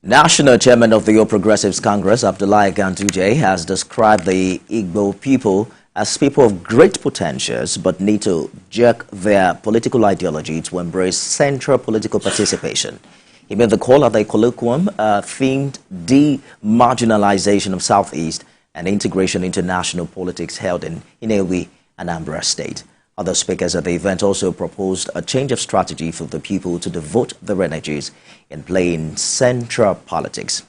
National Chairman of the All Progressives Congress, Abdullahi Ganduje, has described the Igbo people as people of great potentials but need to jerk their political ideology to embrace central political participation. He made the call at the colloquium themed demarginalization of Southeast and integration into national politics held in Inewi, Anambra State. Other speakers at the event also proposed a change of strategy for the people to devote their energies in playing central politics.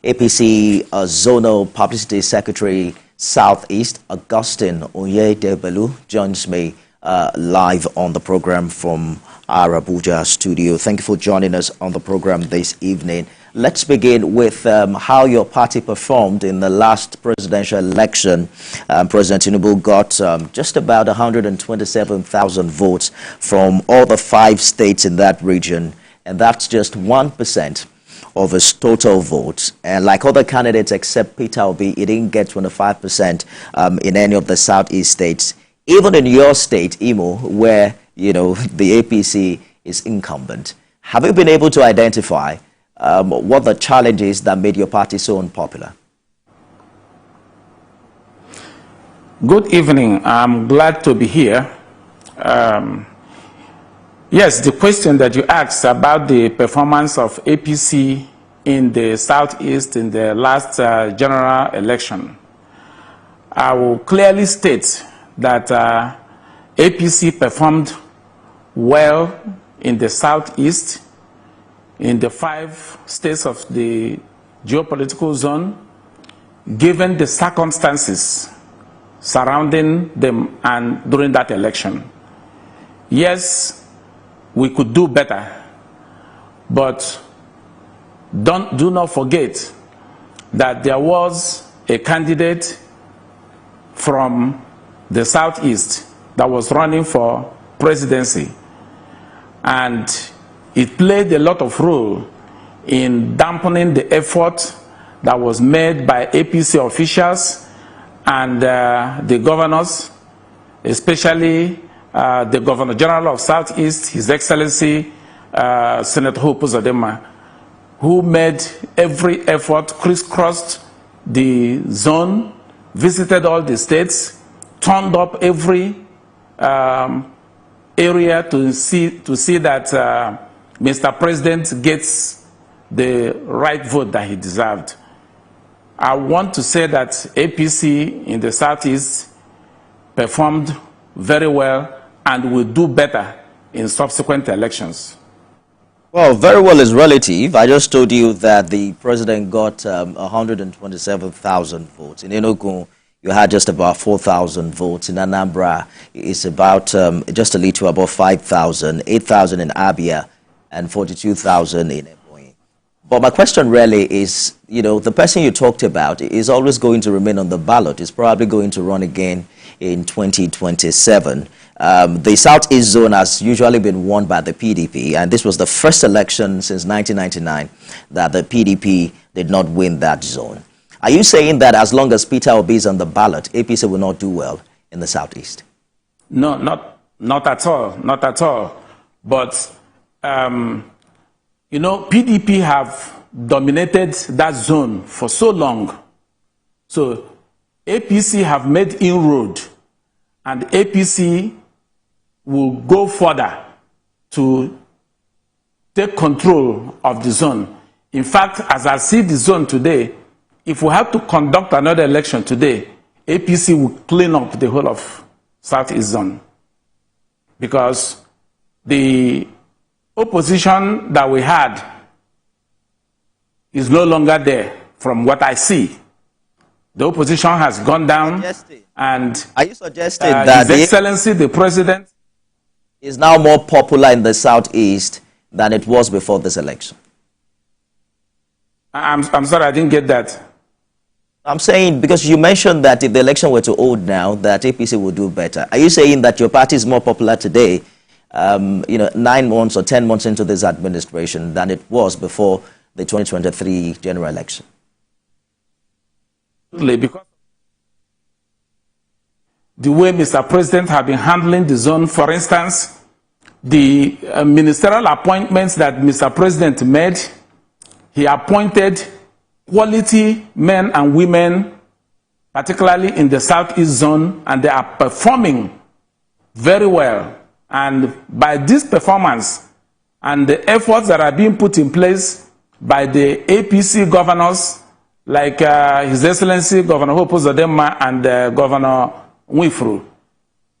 APC Zonal Publicity Secretary Southeast, Augustine Oyedebelu, joins me live on the program from our Abuja studio. Thank you for joining us on the program this evening. Let's begin with how your party performed in the last presidential election. President Tinubu got just about 127,000 votes from all the 5 states in that region, and that's just 1% of his total votes. And like other candidates except Peter Obi, he didn't get 25% in any of the Southeast states. Even in your state, Imo, where the APC is incumbent, have you been able to identify what the challenge is that made your party so unpopular? Good evening. I'm glad to be here. Yes, the question that you asked about the performance of APC in the Southeast in the last general election, I will clearly state that APC performed well in the Southeast, in the 5 states of the geopolitical zone, given the circumstances surrounding them and during that election. Yes, we could do better, but do not forget that there was a candidate from the Southeast that was running for presidency, and it played a lot of role in dampening the effort that was made by APC officials and the governors, especially the Governor General of Southeast, His Excellency Senator Hope Uzodimma, who made every effort, crisscrossed the zone, visited all the states, turned up every area to see that Mr. President gets the right vote that he deserved. I want to say that APC in the Southeast performed very well and will do better in subsequent elections. Well, very well is relative. I just told you that the president got 127,000 votes. In Enugu, you had just about 4,000 votes. In Anambra, it's about just a little above 5,000, 8,000 in Abia, and 42,000 in Ebonyi. But my question really is, the person you talked about is always going to remain on the ballot. Is probably going to run again in 2027. The Southeast zone has usually been won by the PDP, and this was the first election since 1999 that the PDP did not win that zone. Are you saying that as long as Peter Obi is on the ballot, APC will not do well in the Southeast? No, not at all, not at all. But, PDP have dominated that zone for so long. So APC have made inroad, and APC will go further to take control of the zone. In fact, as I see the zone today, if we have to conduct another election today, APC will clean up the whole of Southeast zone, because the opposition that we had is no longer there from what I see. The opposition has gone down, and are you suggesting that His Excellency the President is now more popular in the Southeast than it was before this election? I'm sorry, I didn't get that. I'm saying, because you mentioned that if the election were to hold now, that APC will do better. Are you saying that your party is more popular today, 9 months or 10 months into this administration, than it was before the 2023 general election? Because the way Mr. President has been handling the zone, for instance, the ministerial appointments that Mr. President made he appointed quality men and women, particularly in the Southeast zone, and they are performing very well. And by this performance and the efforts that are being put in place by the APC governors, like His Excellency Governor Hope Uzodimma and Governor Nwifuru,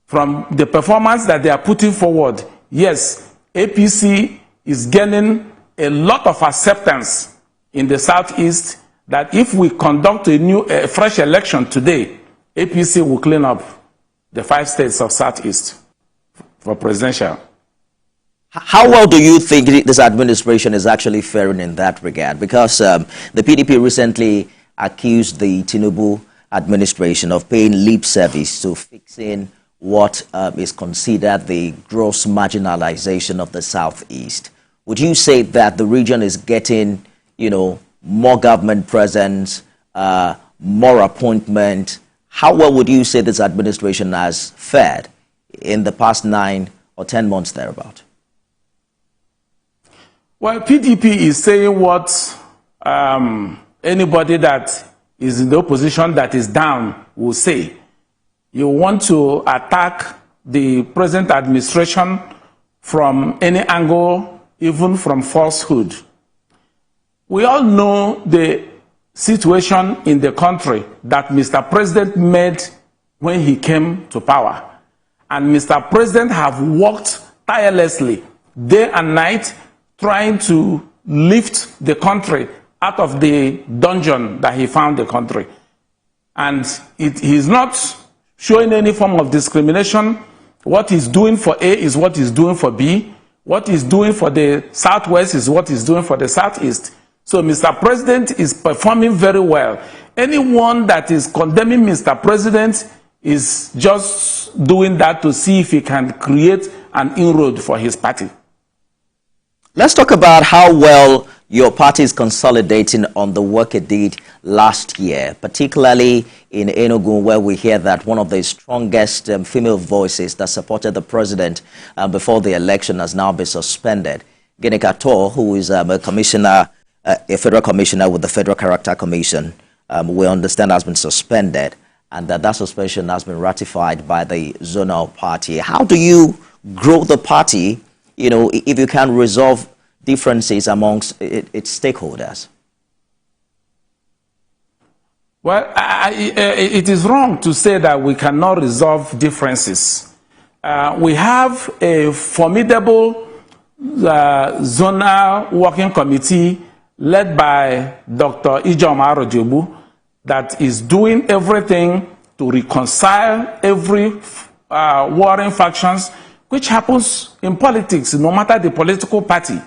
from the performance that they are putting forward, yes, APC is gaining a lot of acceptance in the Southeast, that if we conduct a fresh election today, APC will clean up the 5 states of Southeast for presidential. How well do you think this administration is actually faring in that regard? Because the PDP recently accused the Tinubu administration of paying lip service to fixing what is considered the gross marginalization of the Southeast. Would you say that the region is getting, more government presence, more appointment? How well would you say this administration has fared in the past 9 or 10 months thereabout? Well, PDP is saying what anybody that is in the opposition that is down will say. You want to attack the present administration from any angle, even from falsehood. We all know the situation in the country that Mr. President made when he came to power. And Mr. President have worked tirelessly, day and night, trying to lift the country out of the dungeon that he found the country. And he's not showing any form of discrimination. What he's doing for A is what he's doing for B. What he's doing for the Southwest is what he's doing for the Southeast. So Mr. President is performing very well. Anyone that is condemning Mr. President is just doing that to see if he can create an inroad for his party. Let's talk about how well your party is consolidating on the work it did last year, particularly in Enugu, where we hear that one of the strongest female voices that supported the president before the election has now been suspended. Ginika Tor, who is a commissioner, a federal commissioner with the Federal Character Commission, we understand has been suspended, and that suspension has been ratified by the zonal party. How do you grow the party, if you can resolve differences amongst its stakeholders? Well, it is wrong to say that we cannot resolve differences. We have a formidable zonal working committee led by Dr. Ijeoma Arojobu that is doing everything to reconcile every warring factions, which happens in politics, no matter the political party.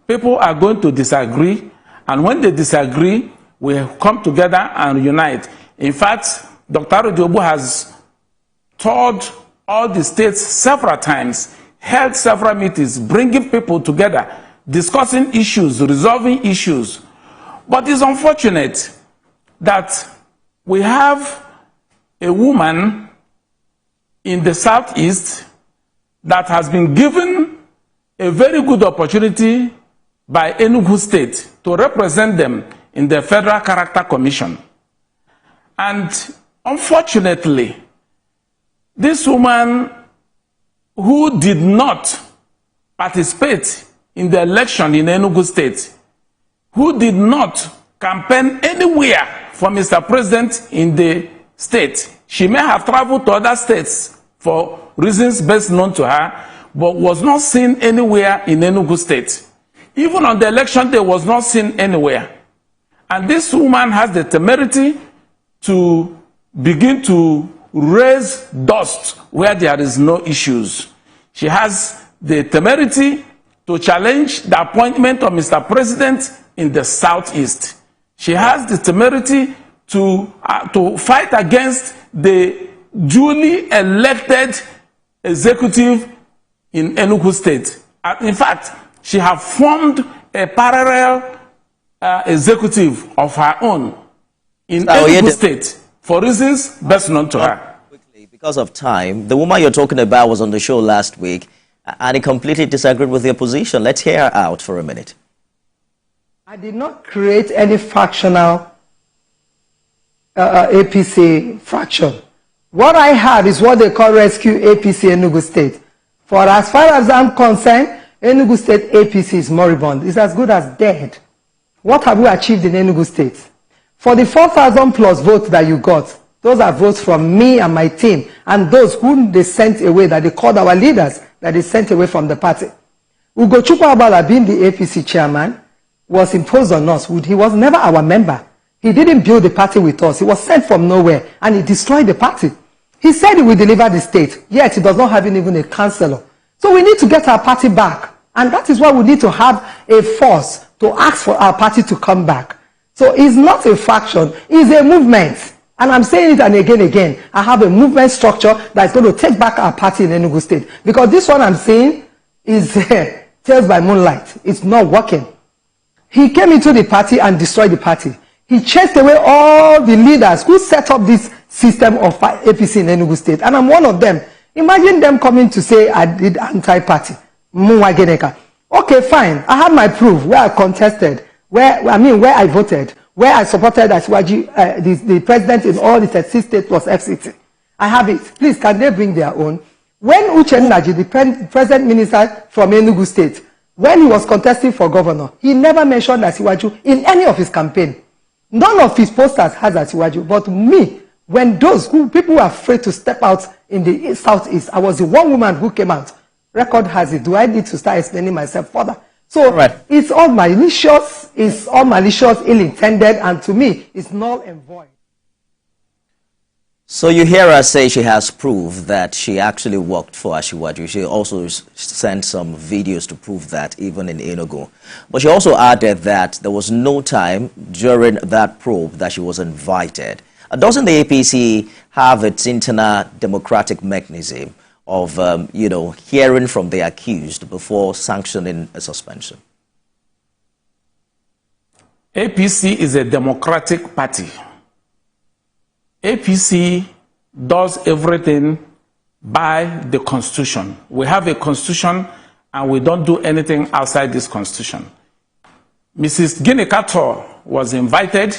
People are going to disagree, and when they disagree, we come together and unite. In fact, Dr. Arojobu has toured all the states several times, held several meetings, bringing people together, discussing issues, resolving issues. But it's unfortunate that we have a woman in the Southeast that has been given a very good opportunity by Enugu State to represent them in the Federal Character Commission. And unfortunately, this woman who did not participate in the election in Enugu State, who did not campaign anywhere for Mr. President in the state, she may have traveled to other states for reasons best known to her, but was not seen anywhere in Enugu State. Even on the election day, was not seen anywhere. And this woman has the temerity to begin to raise dust where there is no issues. She has the temerity to challenge the appointment of Mr. President in the Southeast. She has the temerity to fight against the duly elected executive in Enugu State. In fact, she has formed a parallel executive of her own in Enugu State for reasons best known to her. Quickly, because of time, the woman you're talking about was on the show last week and he completely disagreed with the opposition. Let's hear her out for a minute. I did not create any factional APC fraction. What I have is what they call Rescue APC Enugu State. For as far as I'm concerned, Enugu State APC is moribund. It's as good as dead. What have we achieved in Enugu State? For the 4,000 plus votes that you got, those are votes from me and my team, and those whom they sent away, that they called our leaders, that they sent away from the party. Ugochukwu Abala, being the APC chairman, was imposed on us. He was never our member. He didn't build the party with us. He was sent from nowhere, and he destroyed the party. He said he will deliver the state, yet he does not have even a councillor. So we need to get our party back, and that is why we need to have a force to ask for our party to come back. So it's not a faction, it's a movement. And I'm saying it and again. I have a movement structure that's going to take back our party in Enugu State. Because this one I'm saying is tales by moonlight. It's not working. He came into the party and destroyed the party. He chased away all the leaders who set up this system of APC in Enugu State. And I'm one of them. Imagine them coming to say I did anti-party. Okay, fine. I have my proof where I contested, where I voted, where I supported Asiwaju, the president in all the 36 states plus FCT. I have it. Please, can they bring their own? When Uchennaji, the present minister from Enugu State, when he was contesting for governor, he never mentioned Asiwaju in any of his campaign. None of his posters has Asiwaju, but me, when people were afraid to step out in the southeast, I was the one woman who came out. Record has it. Do I need to start explaining myself further? So it's all malicious, ill-intended, and to me, it's null and void. So you hear her say she has proof that she actually worked for Asiwaju. She also sent some videos to prove that, even in Enugu. But she also added that there was no time during that probe that she was invited. Doesn't the APC have its internal democratic mechanism of, hearing from the accused before sanctioning a suspension? APC is a democratic party. APC does everything by the Constitution. We have a Constitution and we don't do anything outside this Constitution. Mrs. Guinea-Kator was invited.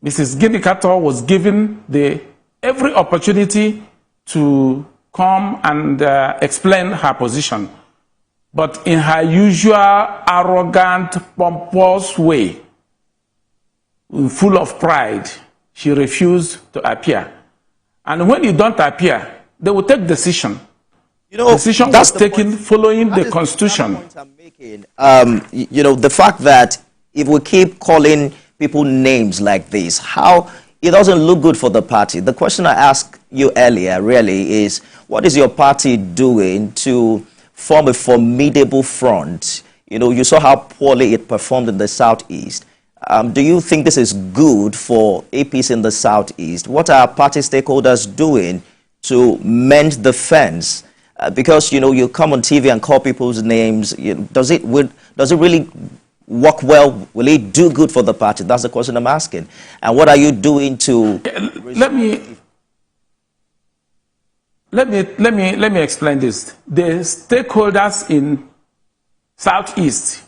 Mrs. Guinea-Kator was given every opportunity to come and explain her position. But in her usual arrogant, pompous way, full of pride, she refused to appear. And when you don't appear, they will take decision. Decision was taken following the Constitution. The fact that if we keep calling people names like this, how it doesn't look good for the party. The question I asked you earlier really is, what is your party doing to form a formidable front? You saw how poorly it performed in the Southeast. Do you think this is good for APC in the Southeast? What are party stakeholders doing to mend the fence? Because, you come on TV and call people's names. Does it really work well? Will it do good for the party? That's the question I'm asking. And what are you doing to... Let me explain this. The stakeholders in Southeast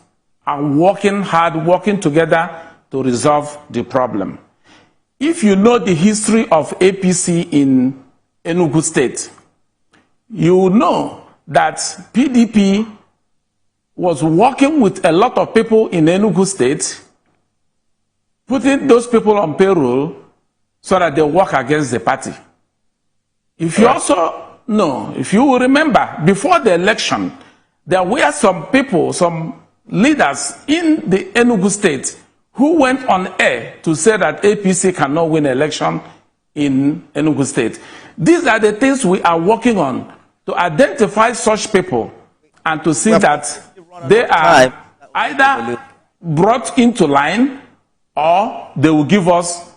are working hard, working together to resolve the problem. If you know the history of APC in Enugu State, you know that PDP was working with a lot of people in Enugu State, putting those people on payroll so that they work against the party. If you also know, if you will remember, before the election, there were some people, some leaders in the Enugu State who went on air to say that APC cannot win election in Enugu State. These are the things we are working on, to identify such people and to see that they are either brought into line or they will give us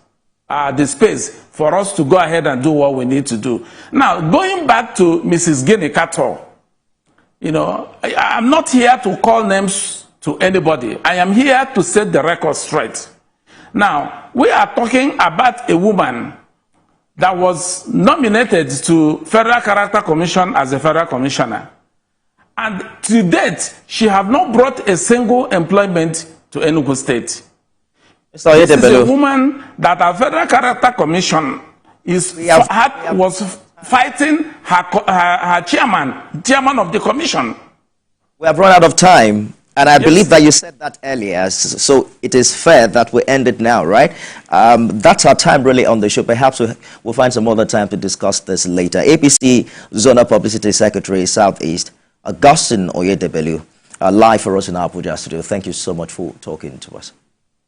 the space for us to go ahead and do what we need to do. Now, going back to Mrs. Guinea-Kator, I'm not here to call names to anybody. I am here to set the record straight. Now, we are talking about a woman that was nominated to Federal Character Commission as a federal commissioner. And to date, she have not brought a single employment to Enugu State. Mr. This is a Oyedebelu. woman that our Federal Character Commission was fighting her chairman of the commission. We have run out of time, and I believe that you said that earlier, so it is fair that we end it now, right? That's our time really on the show. Perhaps we'll find some other time to discuss this later. APC Zonal Publicity Secretary Southeast, Augustine Oyedebelu, live for us in our Abuja studio. Thank you so much for talking to us.